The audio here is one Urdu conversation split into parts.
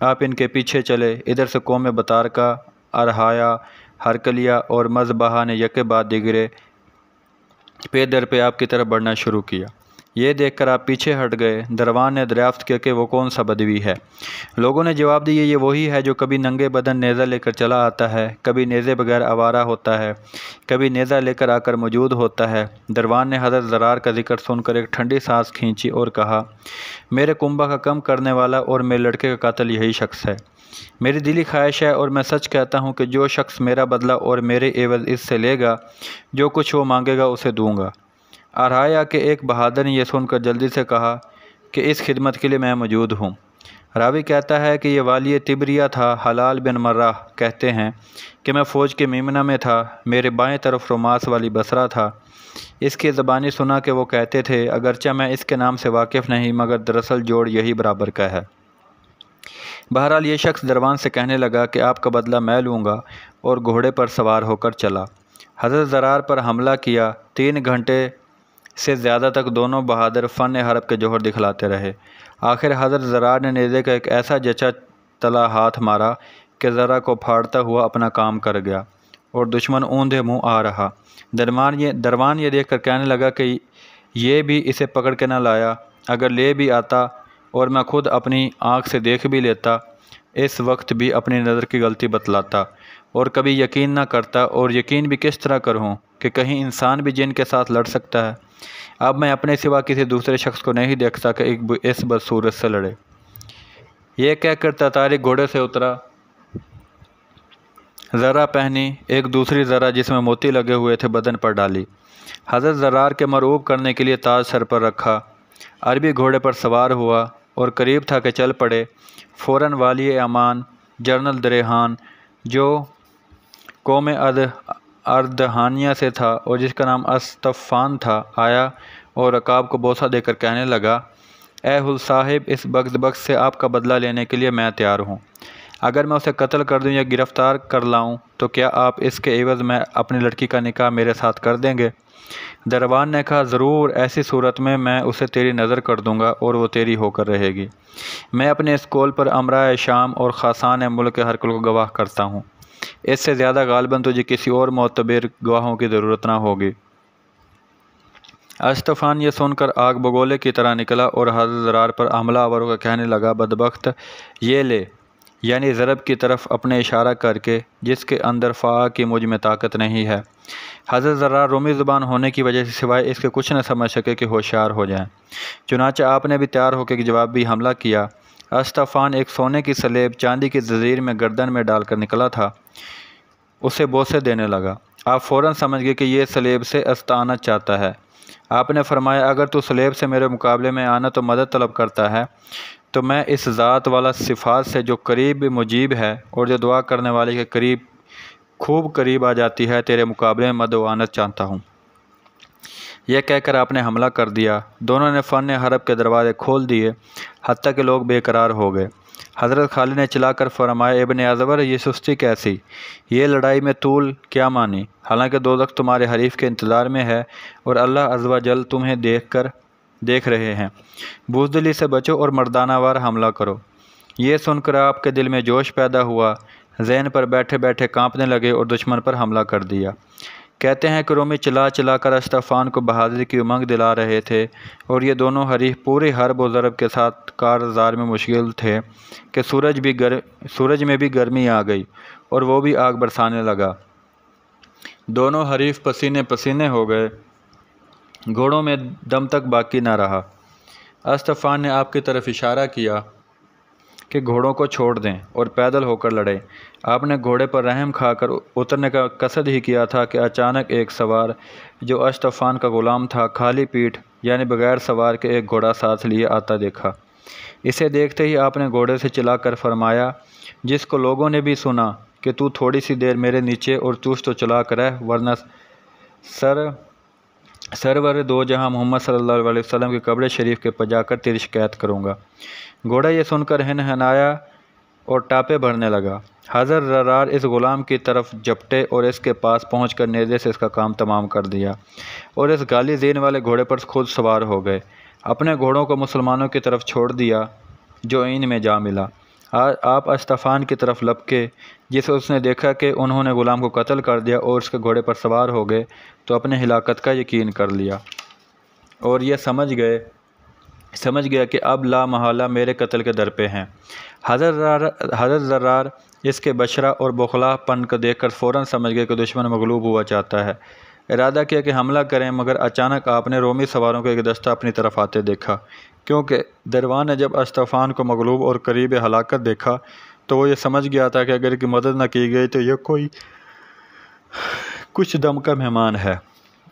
آپ ان کے پیچھے چلے۔ ادھر سے قوم بطارکہ، ارہایا، ہرکلیہ اور مذبحہ نے یکے بعد دیگرے پے در پہ آپ کی طرف بڑھنا شروع کیا۔ یہ دیکھ کر آپ پیچھے ہٹ گئے۔ دروان نے دریافت کیا کہ وہ کون سا بدوی ہے؟ لوگوں نے جواب دیا، یہ وہی ہے جو کبھی ننگے بدن نیزہ لے کر چلا آتا ہے، کبھی نیزے بغیر آوارہ ہوتا ہے، کبھی نیزہ لے کر آ کر موجود ہوتا ہے۔ دروان نے حضرت زرار کا ذکر سن کر ایک ٹھنڈی سانس کھینچی اور کہا، میرے کنبہ کا کم کرنے والا اور میرے لڑکے کا قاتل یہی شخص ہے۔ میری دلی خواہش ہے اور میں سچ کہتا ہوں کہ جو شخص میرا بدلہ اور میرے عوض اس سے لے گا، جو کچھ وہ مانگے گا اسے دوں گا۔ ارہایا کے ایک بہادر نے یہ سن کر جلدی سے کہا کہ اس خدمت کے لیے میں موجود ہوں۔ راوی کہتا ہے کہ یہ والی تبریہ تھا۔ حلال بن مرہ کہتے ہیں کہ میں فوج کے میمنہ میں تھا، میرے بائیں طرف روماس والی بصرہ تھا۔ اس کی زبانی سنا کہ وہ کہتے تھے، اگرچہ میں اس کے نام سے واقف نہیں مگر دراصل جوڑ یہی برابر کا ہے۔ بہرحال یہ شخص دروان سے کہنے لگا کہ آپ کا بدلہ میں لوں گا، اور گھوڑے پر سوار ہو کر چلا۔ حضرت زرار پر حملہ کیا۔ 3 گھنٹے سے زیادہ تک دونوں بہادر فن حرب کے جوہر دکھلاتے رہے۔ آخر حضرت زرار نے نیزے کا ایک ایسا جچا تلا ہاتھ مارا کہ ذرہ کو پھاڑتا ہوا اپنا کام کر گیا اور دشمن اوندھے منہ آ رہا۔ دروان یہ دیکھ کر کہنے لگا کہ یہ بھی اسے پکڑ کے نہ لایا، اگر لے بھی آتا اور میں خود اپنی آنکھ سے دیکھ بھی لیتا، اس وقت بھی اپنی نظر کی غلطی بتلاتا اور کبھی یقین نہ کرتا، اور یقین بھی کس طرح کروں کہ کہیں انسان بھی جن کے ساتھ لڑ سکتا ہے۔ اب میں اپنے سوا کسی دوسرے شخص کو نہیں دیکھتا کہ اس بدصورت سے لڑے۔ یہ کہہ کر تاتاری گھوڑے سے اترا، ذرہ پہنی، ایک دوسری ذرہ جس میں موتی لگے ہوئے تھے بدن پر ڈالی، حضرت زرار کے مرعوب کرنے کے لیے تاج سر پر رکھا، عربی گھوڑے پر سوار ہوا اور قریب تھا کہ چل پڑے۔ فوراً والی امان جنرل دریحان، جو قوم اردہانیہ سے تھا اور جس کا نام اسطفان تھا، آیا اور رکاب کو بوسہ دے کر کہنے لگا، اے حل صاحب، اس بخت سے آپ کا بدلہ لینے کے لیے میں تیار ہوں۔ اگر میں اسے قتل کر دوں یا گرفتار کر لاؤں تو کیا آپ اس کے عوض میں اپنی لڑکی کا نکاح میرے ساتھ کر دیں گے؟ دروان نے کہا، ضرور، ایسی صورت میں اسے تیری نظر کر دوں گا اور وہ تیری ہو کر رہے گی۔ میں اپنے اس قول پر امرائے شام اور خاصان ملک کے ہر کل کو گواہ کرتا ہوں۔ اس سے زیادہ غالباً تجھے کسی اور معتبر گواہوں کی ضرورت نہ ہوگی۔ اسطفان یہ سن کر آگ بگولے کی طرح نکلا اور حضرت زرار پر حملہ آور ہو کر کہنے لگا، بدبخت، یہ لے، یعنی ضرب کی طرف اپنے اشارہ کر کے، جس کے اندر فعا کی مجھ میں طاقت نہیں ہے۔ حضرت زرار رومی زبان ہونے کی وجہ سے سوائے اس کے کچھ نہ سمجھ سکے کہ ہوشیار ہو جائیں۔ چنانچہ آپ نے بھی تیار ہو کے جوابی حملہ کیا۔ اسطفان ایک سونے کی سلیب چاندی کی زنجیر میں گردن میں ڈال کر نکلا تھا، اسے بوسے دینے لگا۔ آپ فوراً سمجھ گئے کہ یہ سلیب سے استعانت چاہتا ہے۔ آپ نے فرمایا، اگر تو سلیب سے میرے مقابلے میں آنا تو مدد طلب کرتا ہے تو میں اس ذات والا صفات سے جو قریب مجیب ہے اور جو دعا کرنے والے کے قریب خوب قریب آ جاتی ہے، تیرے مقابلے میں مدد و اعانت چاہتا ہوں۔ یہ کہہ کر آپ نے حملہ کر دیا۔ دونوں نے فن حرب کے دروازے کھول دیے، حتیٰ کہ لوگ بے قرار ہو گئے۔ حضرت خالد نے چلا کر فرمایا، ابن ازور، یہ سستی کیسی؟ یہ لڑائی میں طول کیا مانی؟ حالانکہ دوزخ تمہارے حریف کے انتظار میں ہے اور اللہ عز و جل تمہیں دیکھ رہے ہیں۔ بزدلی سے بچو اور مردانہ وار حملہ کرو۔ یہ سن کر آپ کے دل میں جوش پیدا ہوا، ذہن پر بیٹھے بیٹھے کانپنے لگے اور دشمن پر حملہ کر دیا۔ کہتے ہیں کہ رومی چلا چلا کر اسطفان کو بہادری کی امنگ دلا رہے تھے اور یہ دونوں حریف پوری حرب و ضرب کے ساتھ کارزار میں مشغول تھے کہ سورج میں بھی گرمی آ گئی اور وہ بھی آگ برسانے لگا۔ دونوں حریف پسینے پسینے ہو گئے، گھوڑوں میں دم تک باقی نہ رہا۔ اسطفان نے آپ کی طرف اشارہ کیا کہ گھوڑوں کو چھوڑ دیں اور پیدل ہو کر لڑیں۔ آپ نے گھوڑے پر رحم کھا کر اترنے کا قصد ہی کیا تھا کہ اچانک ایک سوار جو اسطفان کا غلام تھا، خالی پیٹھ یعنی بغیر سوار کے ایک گھوڑا ساتھ لیے آتا دیکھا۔ اسے دیکھتے ہی آپ نے گھوڑے سے چلا کر فرمایا، جس کو لوگوں نے بھی سنا کہ تو تھوڑی سی دیر میرے نیچے اور چست و چلاک رہ، ورنہ سرور دو جہاں محمد صلی اللہ علیہ وسلم کے قبر شریف کے پجا کر تیری شکایت کروں گا۔ گھوڑا یہ سن کر ہنہنایا اور ٹاپے بھرنے لگا۔ حضرت زرار اس غلام کی طرف جھپٹے اور اس کے پاس پہنچ کر نیزے سے اس کا کام تمام کر دیا اور اس گالی زین والے گھوڑے پر خود سوار ہو گئے۔ اپنے گھوڑوں کو مسلمانوں کی طرف چھوڑ دیا جو ان میں جا ملا۔ آپ استفان کی طرف لپکے، جسے اس نے دیکھا کہ انہوں نے غلام کو قتل کر دیا اور اس کے گھوڑے پر سوار ہو گئے تو اپنے ہلاکت کا یقین کر لیا اور یہ سمجھ گیا کہ اب لا محالہ میرے قتل کے در پہ ہیں۔ حضرت زرار اس کے بشرہ اور بخلا پن کو دیکھ کر فوراً سمجھ گئے کہ دشمن مغلوب ہوا چاہتا ہے۔ ارادہ کیا کہ حملہ کریں، مگر اچانک آپ نے رومی سواروں کو ایک دستہ اپنی طرف آتے دیکھا۔ کیونکہ دروان نے جب استفان کو مغلوب اور قریب ہلاکت دیکھا تو وہ یہ سمجھ گیا تھا کہ اگر ان کی مدد نہ کی گئی تو یہ کوئی کچھ دم کا مہمان ہے۔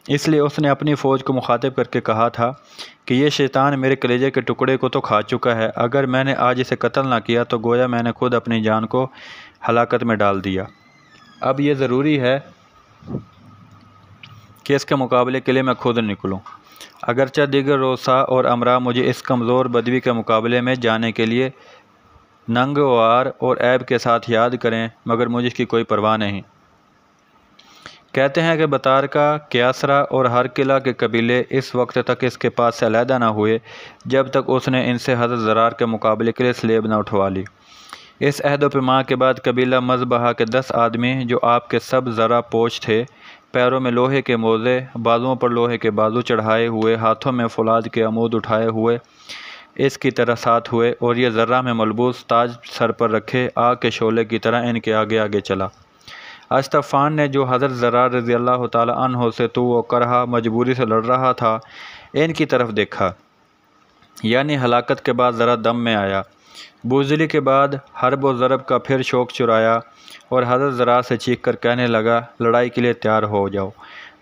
اس لیے اس نے اپنی فوج کو مخاطب کر کے کہا تھا کہ یہ شیطان میرے کلیجے کے ٹکڑے کو تو کھا چکا ہے، اگر میں نے آج اسے قتل نہ کیا تو گویا میں نے خود اپنی جان کو ہلاکت میں ڈال دیا۔ اب یہ ضروری ہے کہ اس کے مقابلے کے لیے میں خود نکلوں، اگرچہ دیگر روسا اور امراء مجھے اس کمزور بدوی کے مقابلے میں جانے کے لیے ننگوار اور عیب کے ساتھ یاد کریں، مگر مجھے اس کی کوئی پرواہ نہیں۔ کہتے ہیں کہ بطارکہ، کیسرا اور ہرقلہ کے قبیلے اس وقت تک اس کے پاس سے علیحدہ نہ ہوئے جب تک اس نے ان سے حضرت زرار کے مقابلے کے لیے سلیب نہ اٹھوا لی۔ اس عہد و پیمان کے بعد قبیلہ مذبحہ کے 10 آدمی جو آپ کے سب زرہ پوش تھے، پیروں میں لوہے کے موزے، بازوؤں پر لوہے کے بازو چڑھائے ہوئے، ہاتھوں میں فولاد کے عمود اٹھائے ہوئے اس کی طرح ساتھ ہوئے اور یہ ذرہ میں ملبوس تاج سر پر رکھے آگ کے شعلے کی طرح ان کے آگے آگے چلا۔ استفان نے جو حضرت زرار رضی اللہ تعالیٰ عنہ سے تو و کرہا مجبوری سے لڑ رہا تھا ان کی طرف دیکھا، یعنی ہلاکت کے بعد ذرا دم میں آیا، بزدلی کے بعد حرب و ضرب کا پھر شوق چرایا اور حضرت زرار سے چیخ کر کہنے لگا لڑائی کے لیے تیار ہو جاؤ،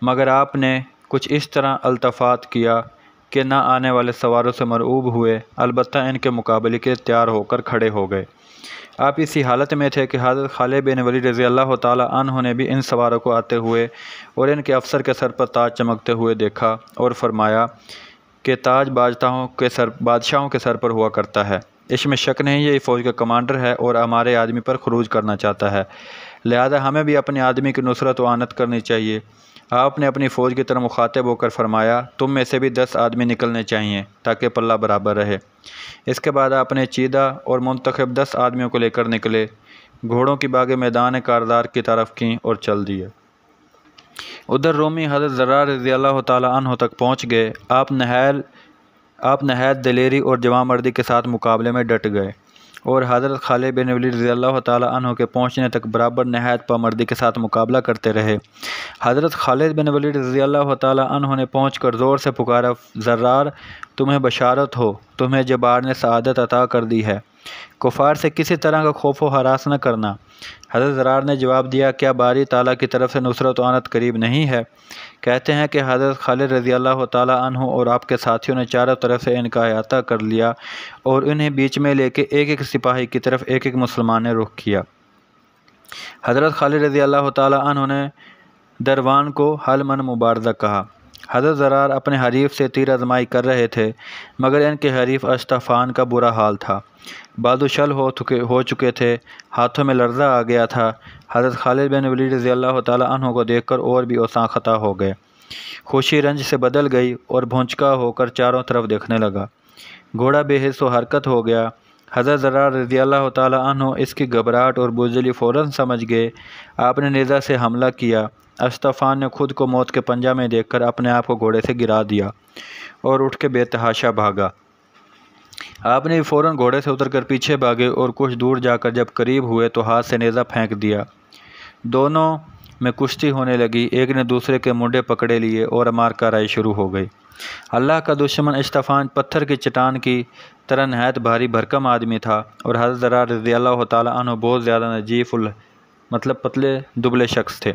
مگر آپ نے کچھ اس طرح التفات کیا کہ نہ آنے والے سواروں سے مرعوب ہوئے، البتہ ان کے مقابلے کے لیے تیار ہو کر کھڑے ہو گئے۔ آپ اسی حالت میں تھے کہ حضرت خالد بن ولید رضی اللہ تعالیٰ عنہ نے بھی ان سواروں کو آتے ہوئے اور ان کے افسر کے سر پر تاج چمکتے ہوئے دیکھا اور فرمایا کہ تاج بادشاہوں کے سر پر ہوا کرتا ہے، اس میں شک نہیں یہ فوج کا کمانڈر ہے اور ہمارے آدمی پر خروج کرنا چاہتا ہے، لہذا ہمیں بھی اپنے آدمی کی نصرت و اعانت کرنی چاہیے۔ آپ نے اپنی فوج کی طرح مخاطب ہو کر فرمایا تم میں سے بھی 10 آدمی نکلنے چاہیے تاکہ پلہ برابر رہے۔ اس کے بعد آپ نے چیدہ اور منتخب 10 آدمیوں کو لے کر نکلے، گھوڑوں کی باغیں میدان کاردار کی طرف کیں اور چل دیے۔ ادھر رومی حضرت زرار رضی اللہ تعالیٰ عنہ تک پہنچ گئے۔ آپ نہایت دلیری اور جواں مردی کے ساتھ مقابلے میں ڈٹ گئے اور حضرت خالد بن ولید رضی اللہ تعالیٰ عنہ کے پہنچنے تک برابر نہایت پامردی کے ساتھ مقابلہ کرتے رہے۔ حضرت خالد بن ولید رضی اللہ تعالیٰ عنہ نے پہنچ کر زور سے پکارا زرار تمہیں بشارت ہو، تمہیں جبار نے سعادت عطا کر دی ہے، کفار سے کسی طرح کا خوف و ہراس نہ کرنا۔ حضرت زرار نے جواب دیا کیا باری تعالیٰ کی طرف سے نصرت و اعانت قریب نہیں ہے؟ کہتے ہیں کہ حضرت خالد رضی اللہ تعالیٰ عنہ اور آپ کے ساتھیوں نے چاروں طرف سے ان کا احاطہ کر لیا اور انہیں بیچ میں لے کے ایک ایک سپاہی کی طرف ایک ایک مسلمان نے رخ کیا۔ حضرت خالد رضی اللہ تعالیٰ عنہ نے دروان کو حل من مبارزہ کہا۔ حضرت زرار اپنے حریف سے تیر آزمائی کر رہے تھے، مگر ان کے حریف استفان کا برا حال تھا، بازو شل ہو چکے تھے، ہاتھوں میں لرزہ آ گیا تھا۔ حضرت خالد بن ولید رضی اللہ تعالیٰ عنہ کو دیکھ کر اور بھی اوساں خطا ہو گئے، خوشی رنج سے بدل گئی اور بھونچکا ہو کر چاروں طرف دیکھنے لگا، گھوڑا بے حس و حرکت ہو گیا۔ حضرت زرار رضی اللہ تعالیٰ عنہ اس کی گھبراہٹ اور بزدلی فوراً سمجھ گئے۔ آپ نے نیزہ سے حملہ کیا۔ استفان نے خود کو موت کے پنجہ میں دیکھ کر اپنے آپ کو گھوڑے سے گرا دیا اور اٹھ کے بے تحاشا بھاگا۔ آپ نے فوراً گھوڑے سے اتر کر پیچھے بھاگے اور کچھ دور جا کر جب قریب ہوئے تو ہاتھ سے نیزہ پھینک دیا۔ دونوں میں کشتی ہونے لگی، ایک نے دوسرے کے منڈے پکڑے لیے اور مار کرائی شروع ہو گئی۔ اللہ کا دشمن استفان پتھر کی چٹان کی طرح نہایت بھاری بھرکم آدمی تھا اور حضرت زرار رضی اللہ تعالیٰ عنہ بہت زیادہ نجیف پتلے دبلے شخص تھے،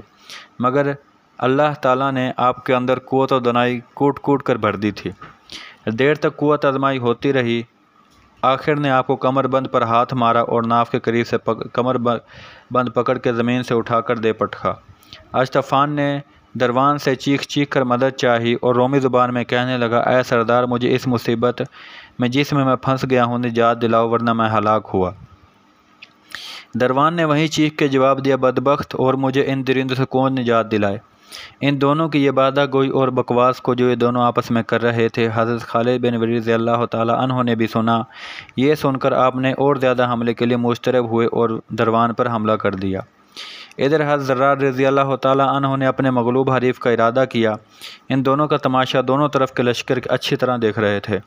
مگر اللہ تعالیٰ نے آپ کے اندر قوت و دانائی کوٹ کوٹ کر بھر دی تھی۔ دیر تک قوت آزمائی ہوتی رہی، آخر نے آپ کو کمر بند پر ہاتھ مارا اور ناف کے قریب سے کمر بند پکڑ کے زمین سے اٹھا کر دے پٹکا۔ استفان نے دروان سے چیخ کر مدد چاہی اور رومی زبان میں کہنے لگا اے سردار مجھے اس مصیبت میں جس میں پھنس گیا ہوں نجات دلاؤ ورنہ میں ہلاک ہوا۔ دروان نے وہیں چیخ کے جواب دیا بدبخت، اور مجھے ان درندوں سے کون نجات دلائے؟ ان دونوں کی یہ وعدہ گوئی اور بکواس کو جو یہ دونوں آپس میں کر رہے تھے حضرت خالد بن ولید رضی اللہ تعالیٰ عنہ نے بھی سنا۔ یہ سن کر آپ نے اور زیادہ حملے کے لیے مشترک ہوئے اور دروان پر حملہ کر دیا۔ ادھر حضرت زرار رضی اللہ تعالیٰ عنہ نے اپنے مغلوب حریف کا ارادہ کیا۔ ان دونوں کا تماشا دونوں طرف کے لشکر اچھی طرح دیکھ رہے تھے۔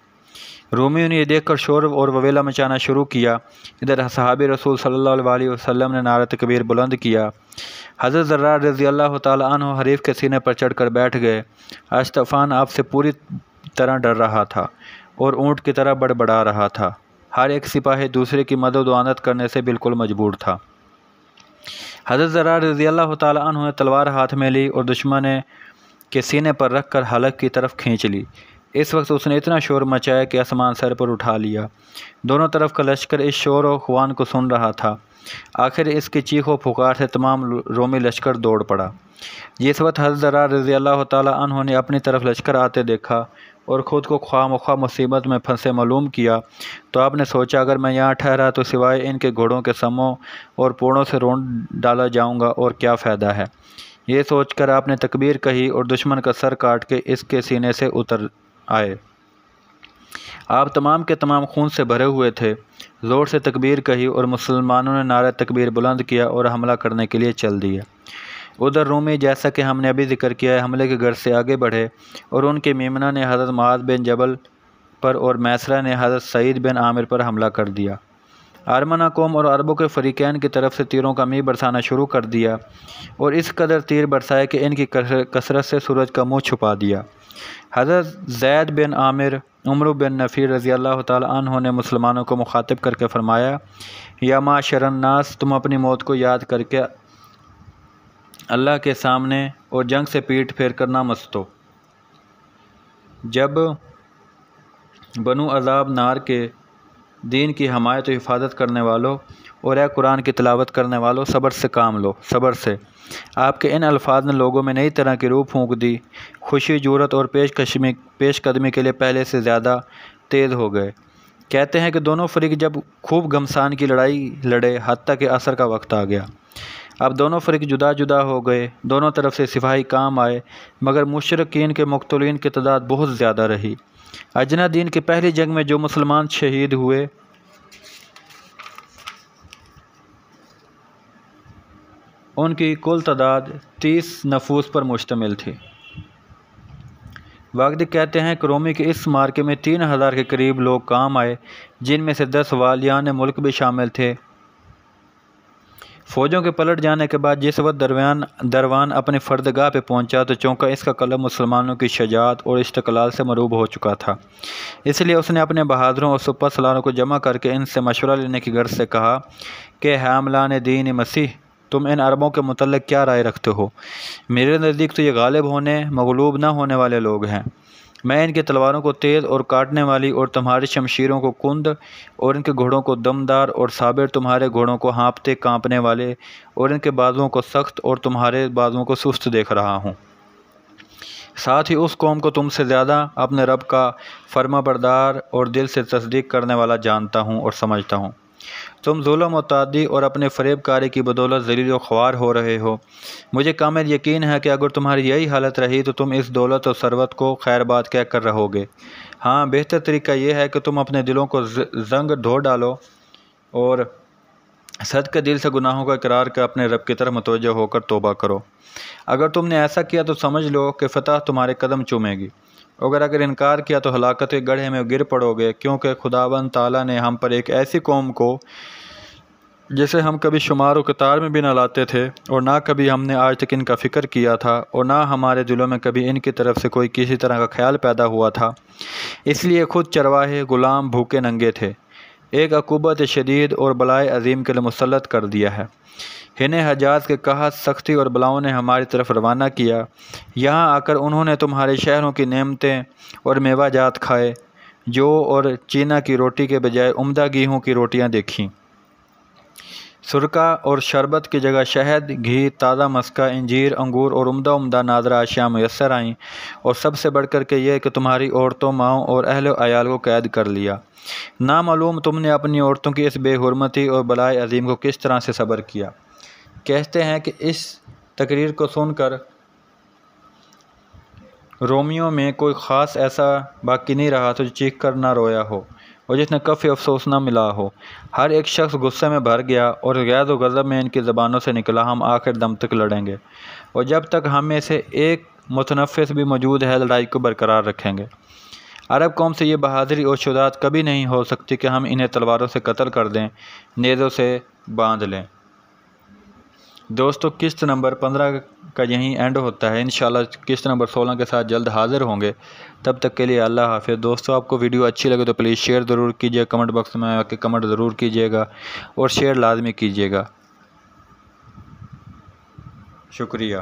رومیوں نے یہ دیکھ کر شور اور وویلا مچانا شروع کیا۔ ادھر صحابی رسول صلی اللہ علیہ وسلم نے نعرہ تکبیر بلند کیا۔ حضرت زرار رضی اللہ تعالیٰ عنہ حریف کے سینے پر چڑھ کر بیٹھ گئے۔ اشتفان آپ سے پوری طرح ڈر رہا تھا اور اونٹ کی طرح بڑبڑا رہا تھا۔ ہر ایک سپاہی دوسرے کی مدد و اعانت کرنے سے بالکل مجبور تھا۔ حضرت زرار رضی اللہ تعالیٰ عنہ نے تلوار ہاتھ میں لی اور دشمن کے سینے پر رکھ کر حلق کی طرف کھینچ لی۔ اس وقت اس نے اتنا شور مچایا کہ آسمان سر پر اٹھا لیا۔ دونوں طرف کا لشکر اس شور و خوان کو سن رہا تھا۔ آخر اس کی چیخ و پکار سے تمام رومی لشکر دوڑ پڑا۔ جس وقت حضرت زرار رضی اللہ تعالیٰ عنہ نے اپنی طرف لشکر آتے دیکھا اور خود کو خواہ مخواہ مصیبت میں پھنسے معلوم کیا تو آپ نے سوچا اگر میں یہاں ٹھہرا تو سوائے ان کے گھوڑوں کے سموں اور پوڑوں سے رونڈ ڈالا جاؤں گا اور کیا فائدہ ہے۔ یہ سوچ کر آپ نے تکبیر کہی اور دشمن کا سر کاٹ کے اس کے سینے سے اتر آئے۔ آپ تمام کے تمام خون سے بھرے ہوئے تھے۔ زور سے تکبیر کہی اور مسلمانوں نے نعرہ تکبیر بلند کیا اور حملہ کرنے کے لیے چل دیے۔ ادھر رومی جیسا کہ ہم نے ابھی ذکر کیا ہے حملے کے غرض سے آگے بڑھے اور ان کے میمنہ نے حضرت معاذ بن جبل پر اور میسرہ نے حضرت سعید بن عامر پر حملہ کر دیا۔ ارمنہ قوم اور عربوں کے فریقین کی طرف سے تیروں کا میغ برسانا شروع کر دیا اور اس قدر تیر برسائے کہ ان کی کثرت سے سورج کا منہ چھپا دیا۔ حضرت زید بن عامر عمرو بن نفیر رضی اللہ تعالیٰ عنہ نے مسلمانوں کو مخاطب کر کے فرمایا، یا معاشر الناس، تم اپنی موت کو یاد کر کے اللہ کے سامنے اور جنگ سے پیٹ پھیر کر نہ مستو۔ جب بنو عذاب نار کے دین کی حمایت و حفاظت کرنے والوں اور اے قرآن کی تلاوت کرنے والوں، صبر سے کام لو، صبر سے۔ آپ کے ان الفاظ نے لوگوں میں نئی طرح کی روح پھونک دی۔ خوشی، جرأت اور پیش قدمی کے لیے پہلے سے زیادہ تیز ہو گئے۔ کہتے ہیں کہ دونوں فریق جب خوب گھمسان کی لڑائی لڑے حتیٰ کہ عصر کا وقت آ گیا۔ اب دونوں فریق جدا جدا ہو گئے، دونوں طرف سے سپاہی کام آئے، مگر مشرکین کے مقتولین کی تعداد بہت زیادہ رہی۔ اجنا دین کی پہلی جنگ میں جو مسلمان شہید ہوئے ان کی کل تعداد 30 نفوس پر مشتمل تھی۔ واقعی کہتے ہیں کہ رومی کے اس معرکے میں 3000 کے قریب لوگ کام آئے، جن میں سے 10 والیان ملک بھی شامل تھے۔ فوجوں کے پلٹ جانے کے بعد جس وقت دروان اپنی فردگاہ پہ پہنچا تو چونکہ اس کا قلب مسلمانوں کی شجاعت اور استقلال سے مروب ہو چکا تھا، اس لیے اس نے اپنے بہادروں اور سپہ سالاروں کو جمع کر کے ان سے مشورہ لینے کی غرض سے کہا کہ حاملان دین مسیح، تم ان عربوں کے متعلق کیا رائے رکھتے ہو؟ میرے نزدیک تو یہ غالب ہونے مغلوب نہ ہونے والے لوگ ہیں۔ میں ان کی تلواروں کو تیز اور کاٹنے والی اور تمہاری شمشیروں کو کند اور ان کے گھوڑوں کو دمدار اور صابر، تمہارے گھوڑوں کو ہانپتے کانپنے والے اور ان کے بازوؤں کو سخت اور تمہارے بازوؤں کو سست دیکھ رہا ہوں۔ ساتھ ہی اس قوم کو تم سے زیادہ اپنے رب کا فرما بردار اور دل سے تصدیق کرنے والا جانتا ہوں اور سمجھتا ہوں۔ تم ظلم و تعدی اور اپنے فریب کاری کی بدولت ذلیل و خوار ہو رہے ہو۔ مجھے کامل یقین ہے کہ اگر تمہاری یہی حالت رہی تو تم اس دولت و ثروت کو خیر بات کہہ کر رہو گے۔ ہاں، بہتر طریقہ یہ ہے کہ تم اپنے دلوں کو زنگ دھو ڈالو اور صدقہ دل سے گناہوں کا اقرار کر اپنے رب کی طرف متوجہ ہو کر توبہ کرو۔ اگر تم نے ایسا کیا تو سمجھ لو کہ فتح تمہارے قدم چومے گی، اگر انکار کیا تو ہلاکت کے گڑھے میں گر پڑو گے، کیونکہ خداوند تعالیٰ نے ہم پر ایک ایسی قوم کو جسے ہم کبھی شمار و قطار میں بھی نہ لاتے تھے اور نہ کبھی ہم نے آج تک ان کا فکر کیا تھا اور نہ ہمارے دلوں میں کبھی ان کی طرف سے کوئی کسی طرح کا خیال پیدا ہوا تھا، اس لیے خود چرواہے غلام بھوکے ننگے تھے، ایک عقوبت شدید اور بلائے عظیم کے لیے مسلط کر دیا ہے۔ انہیں حجاز کے قحط، سختی اور بلاؤں نے ہماری طرف روانہ کیا۔ یہاں آ کر انہوں نے تمہارے شہروں کی نعمتیں اور میوہ جات کھائے، جو اور چینا کی روٹی کے بجائے عمدہ گیہوں کی روٹیاں دیکھیں۔ سرکہ اور شربت کی جگہ شہد، گھی، تازہ مسکہ، انجیر، انگور اور عمدہ نادرہ اشیاء میسر آئیں، اور سب سے بڑھ کر کے یہ کہ تمہاری عورتوں، ماؤں اور اہل و عیال کو قید کر لیا۔ نامعلوم تم نے اپنی عورتوں کی اس بے حرمتی اور بلائے عظیم کو کس طرح سے صبر کیا۔ کہتے ہیں کہ اس تقریر کو سن کر رومیوں میں کوئی خاص ایسا باقی نہیں رہا تھا جو چیخ کر نہ رویا ہو اور جس نے کفِ افسوس نہ ملا ہو۔ ہر ایک شخص غصے میں بھر گیا اور غیظ و غضب میں ان کی زبانوں سے نکلا، ہم آخر دم تک لڑیں گے اور جب تک ہم میں سے ایک متنفس بھی موجود ہے لڑائی کو برقرار رکھیں گے۔ عرب قوم سے یہ بہادری اور شجاعت کبھی نہیں ہو سکتی کہ ہم انہیں تلواروں سے قتل کر دیں، نیزوں سے باندھ لیں۔ دوستو، قسط نمبر 15 کا یہیں اینڈ ہوتا ہے۔ انشاءاللہ قسط نمبر 16 کے ساتھ جلد حاضر ہوں گے۔ تب تک کے لیے اللہ حافظ۔ دوستو، آپ کو ویڈیو اچھی لگے تو پلیز شیئر ضرور کیجیے، کمنٹ باکس میں آ کے کمنٹ ضرور کیجیے گا اور شیئر لازمی کیجیے گا۔ شکریہ۔